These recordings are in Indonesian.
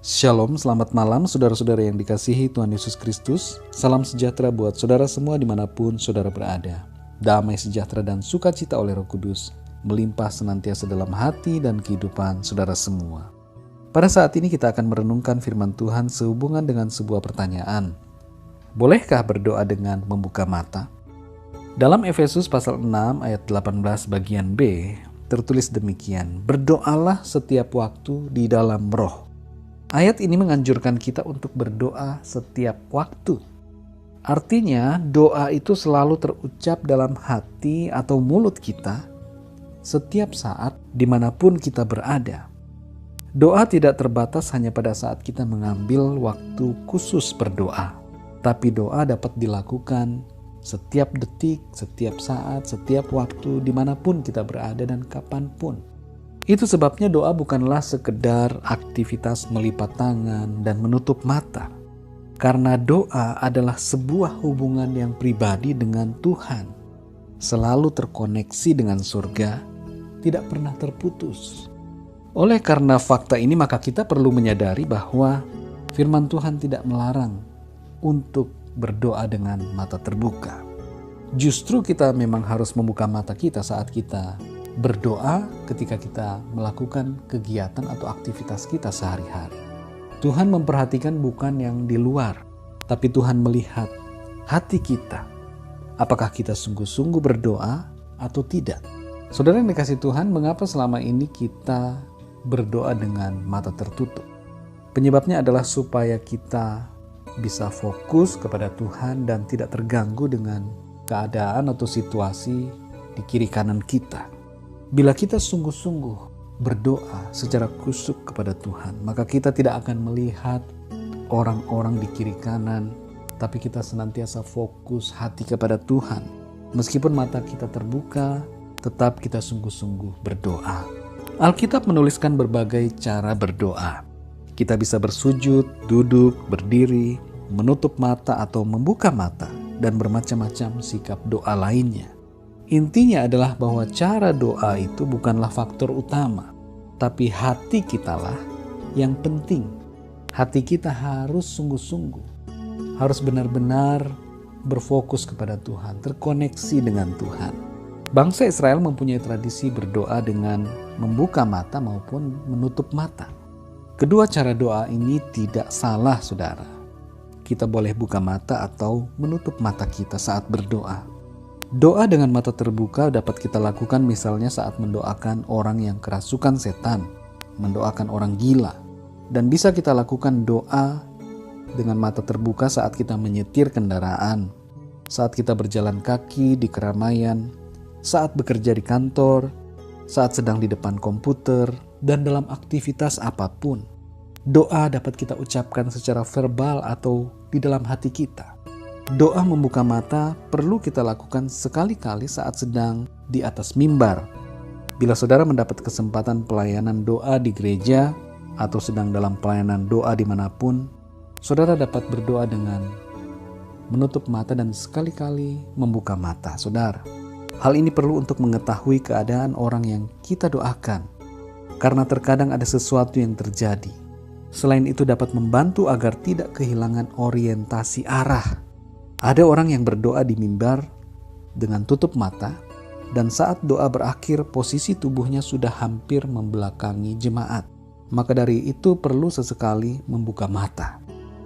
Shalom, selamat malam saudara-saudara yang dikasihi Tuhan Yesus Kristus. Salam sejahtera buat saudara semua dimanapun saudara berada. Damai sejahtera dan sukacita oleh Roh Kudus melimpah senantiasa dalam hati dan kehidupan saudara semua. Pada saat ini kita akan merenungkan firman Tuhan sehubungan dengan sebuah pertanyaan. Bolehkah berdoa dengan membuka mata? Dalam Efesus pasal 6 ayat 18 bagian B tertulis demikian, berdoalah setiap waktu di dalam roh. Ayat ini menganjurkan kita untuk berdoa setiap waktu. Artinya doa itu selalu terucap dalam hati atau mulut kita setiap saat dimanapun kita berada. Doa tidak terbatas hanya pada saat kita mengambil waktu khusus berdoa. Tapi doa dapat dilakukan setiap detik, setiap saat, setiap waktu dimanapun kita berada dan kapanpun. Itu sebabnya doa bukanlah sekedar aktivitas melipat tangan dan menutup mata. Karena doa adalah sebuah hubungan yang pribadi dengan Tuhan. Selalu terkoneksi dengan surga, tidak pernah terputus. Oleh karena fakta ini maka kita perlu menyadari bahwa firman Tuhan tidak melarang untuk berdoa dengan mata terbuka. Justru kita memang harus membuka mata kita saat kita berdoa ketika kita melakukan kegiatan atau aktivitas kita sehari-hari. Tuhan memperhatikan bukan yang di luar, tapi Tuhan melihat hati kita. Apakah kita sungguh-sungguh berdoa atau tidak? Saudara yang dikasihi Tuhan, mengapa selama ini kita berdoa dengan mata tertutup? Penyebabnya adalah supaya kita bisa fokus kepada Tuhan dan tidak terganggu dengan keadaan atau situasi di kiri kanan kita. Bila kita sungguh-sungguh berdoa secara kusuk kepada Tuhan, maka kita tidak akan melihat orang-orang di kiri kanan, tapi kita senantiasa fokus hati kepada Tuhan. Meskipun mata kita terbuka, tetap kita sungguh-sungguh berdoa. Alkitab menuliskan berbagai cara berdoa. Kita bisa bersujud, duduk, berdiri, menutup mata atau membuka mata, dan bermacam-macam sikap doa lainnya. Intinya adalah bahwa cara doa itu bukanlah faktor utama, tapi hati kitalah yang penting. Hati kita harus sungguh-sungguh, harus benar-benar berfokus kepada Tuhan, terkoneksi dengan Tuhan. Bangsa Israel mempunyai tradisi berdoa dengan membuka mata maupun menutup mata. Kedua cara doa ini tidak salah, saudara. Kita boleh buka mata atau menutup mata kita saat berdoa. Doa dengan mata terbuka dapat kita lakukan misalnya saat mendoakan orang yang kerasukan setan, mendoakan orang gila. Dan bisa kita lakukan doa dengan mata terbuka saat kita menyetir kendaraan, saat kita berjalan kaki di keramaian, saat bekerja di kantor, saat sedang di depan komputer, dan dalam aktivitas apapun. Doa dapat kita ucapkan secara verbal atau di dalam hati kita. Doa membuka mata perlu kita lakukan sekali-kali saat sedang di atas mimbar. Bila saudara mendapat kesempatan pelayanan doa di gereja atau sedang dalam pelayanan doa dimanapun, saudara dapat berdoa dengan menutup mata dan sekali-kali membuka mata, saudara. Hal ini perlu untuk mengetahui keadaan orang yang kita doakan, karena terkadang ada sesuatu yang terjadi. Selain itu dapat membantu agar tidak kehilangan orientasi arah. Ada orang yang berdoa di mimbar dengan tutup mata, dan saat doa berakhir posisi tubuhnya sudah hampir membelakangi jemaat. Maka dari itu perlu sesekali membuka mata.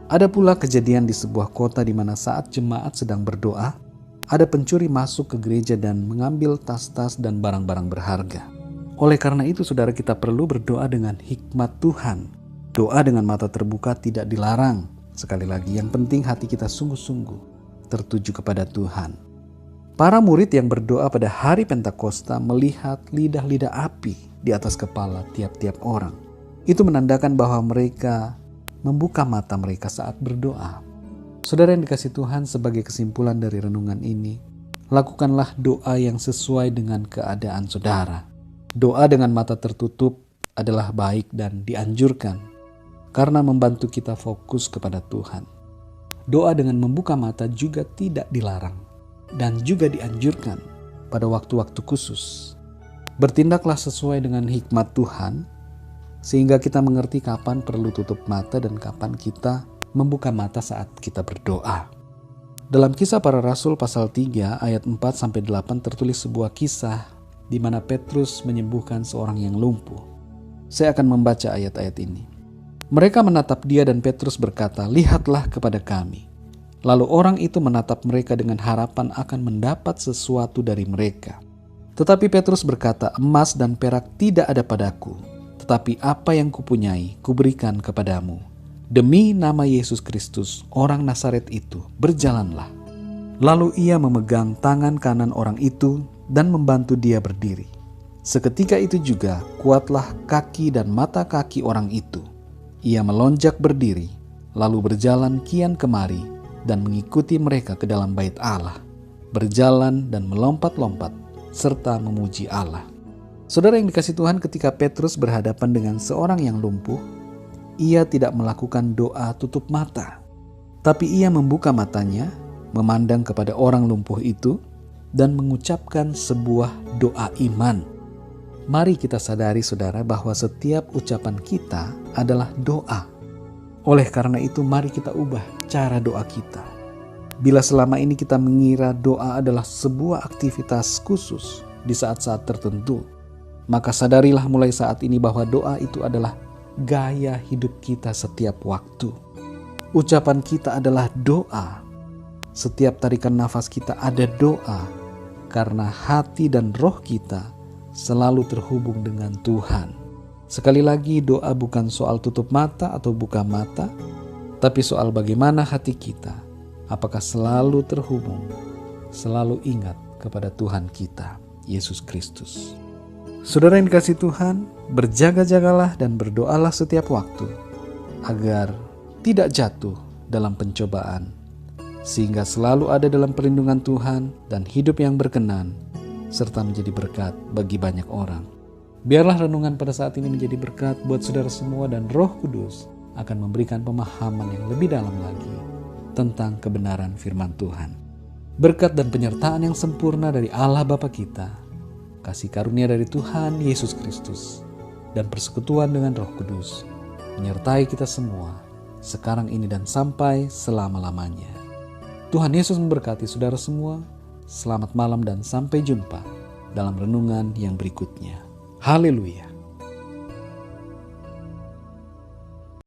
Ada pula kejadian di sebuah kota di mana saat jemaat sedang berdoa, ada pencuri masuk ke gereja dan mengambil tas-tas dan barang-barang berharga. Oleh karena itu saudara, kita perlu berdoa dengan hikmat Tuhan. Doa dengan mata terbuka tidak dilarang. Sekali lagi, yang penting hati kita sungguh-sungguh tertuju kepada Tuhan. Para murid yang berdoa pada hari Pentakosta melihat lidah-lidah api di atas kepala tiap-tiap orang. Itu menandakan bahwa mereka membuka mata mereka saat berdoa. Saudara yang dikasihi Tuhan, sebagai kesimpulan dari renungan ini, lakukanlah doa yang sesuai dengan keadaan saudara. Doa dengan mata tertutup adalah baik dan dianjurkan karena membantu kita fokus kepada Tuhan. Doa dengan membuka mata juga tidak dilarang dan juga dianjurkan pada waktu-waktu khusus. Bertindaklah sesuai dengan hikmat Tuhan sehingga kita mengerti kapan perlu tutup mata dan kapan kita membuka mata saat kita berdoa. Dalam Kisah Para Rasul pasal 3 ayat 4-8 tertulis sebuah kisah di mana Petrus menyembuhkan seorang yang lumpuh. Saya akan membaca ayat-ayat ini. Mereka menatap dia dan Petrus berkata, "Lihatlah kepada kami." Lalu orang itu menatap mereka dengan harapan akan mendapat sesuatu dari mereka. Tetapi Petrus berkata, "Emas dan perak tidak ada padaku, tetapi apa yang kupunyai kuberikan kepadamu. Demi nama Yesus Kristus, orang Nazaret itu, berjalanlah." Lalu ia memegang tangan kanan orang itu dan membantu dia berdiri. Seketika itu juga kuatlah kaki dan mata kaki orang itu. Ia melonjak berdiri, lalu berjalan kian kemari dan mengikuti mereka ke dalam bait Allah, berjalan dan melompat-lompat serta memuji Allah. Saudara yang dikasihi Tuhan, ketika Petrus berhadapan dengan seorang yang lumpuh, ia tidak melakukan doa tutup mata, tapi ia membuka matanya, memandang kepada orang lumpuh itu, dan mengucapkan sebuah doa iman. Mari kita sadari saudara bahwa setiap ucapan kita adalah doa. Oleh karena itu mari kita ubah cara doa kita. Bila selama ini kita mengira doa adalah sebuah aktivitas khusus di saat-saat tertentu, maka sadarilah mulai saat ini bahwa doa itu adalah gaya hidup kita setiap waktu. Ucapan kita adalah doa. Setiap tarikan nafas kita ada doa, karena hati dan roh kita selalu terhubung dengan Tuhan. Sekali lagi, doa bukan soal tutup mata atau buka mata, tapi soal bagaimana hati kita, apakah selalu terhubung, selalu ingat kepada Tuhan kita, Yesus Kristus. Saudara yang dikasihi Tuhan, berjaga-jagalah dan berdoalah setiap waktu, agar tidak jatuh dalam pencobaan, sehingga selalu ada dalam perlindungan Tuhan dan hidup yang berkenan, serta menjadi berkat bagi banyak orang. Biarlah renungan pada saat ini menjadi berkat buat saudara semua, dan Roh Kudus akan memberikan pemahaman yang lebih dalam lagi tentang kebenaran firman Tuhan. Berkat dan penyertaan yang sempurna dari Allah Bapa kita, kasih karunia dari Tuhan Yesus Kristus, dan persekutuan dengan Roh Kudus menyertai kita semua sekarang ini dan sampai selama-lamanya. Tuhan Yesus memberkati saudara semua. Selamat malam dan sampai jumpa dalam renungan yang berikutnya. Haleluya.